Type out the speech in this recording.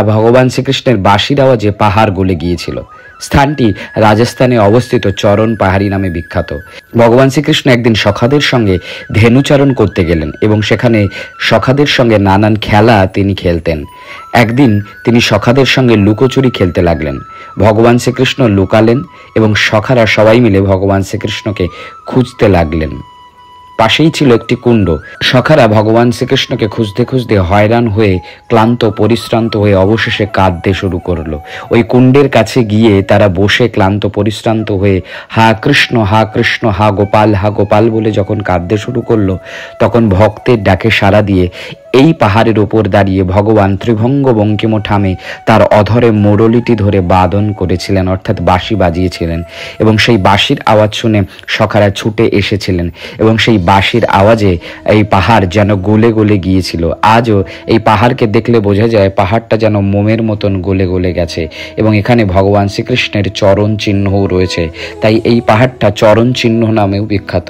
ভগবান শ্রীকৃষ্ণের বাঁশির আওয়াজে পাহাড় গলে গিয়েছিল। স্থানটি রাজস্থানে অবস্থিত চরণ পাহাড়ি নামে বিখ্যাত। ভগবান শ্রীকৃষ্ণ একদিন সখাদের সঙ্গে ধেনুচারণ করতে গেলেন এবং সেখানে সখাদের সঙ্গে নানান খেলা তিনি খেলতেন। একদিন তিনি সখাদের সঙ্গে লুকোচুরি খেলতে লাগলেন। ভগবান শ্রীকৃষ্ণ লুকালেন এবং সখারা সবাই মিলে ভগবান শ্রীকৃষ্ণকে খুঁজতে লাগলেন। পাশেই ছিল একটি কুণ্ড। সখারা ভগবান শ্রীকৃষ্ণকে খুঁজতে খুঁজতে হয়রান হয়ে ক্লান্ত পরিশ্রান্ত হয়ে অবশেষে কাঁদতে শুরু করলো। ওই কুণ্ডের কাছে গিয়ে তারা বসে ক্লান্ত পরিশ্রান্ত হয়ে হা কৃষ্ণ হা গোপাল বলে যখন কাঁদতে শুরু করলো, তখন ভক্তের ডাকে সাড়া দিয়ে এই পাহাড়ের ওপর দাঁড়িয়ে ভগবান ত্রিভঙ্গ বঙ্কিম ঠামে তার অধরে মোড়লিটি ধরে বাদন করেছিলেন, অর্থাৎ বাঁশি বাজিয়েছিলেন। এবং সেই বাঁশির আওয়াজ শুনে সখারা ছুটে এসেছিলেন এবং সেই বাঁশির আওয়াজে এই পাহাড় যেন গলে গলে গিয়েছিল। আজও এই পাহাড়কে দেখলে বোঝা যায় পাহাড়টা যেন মোমের মতন গলে গলে গেছে এবং এখানে ভগবান শ্রীকৃষ্ণের চরণ চিহ্নও রয়েছে। তাই এই পাহাড়টা চরণ চিহ্ন নামেও বিখ্যাত।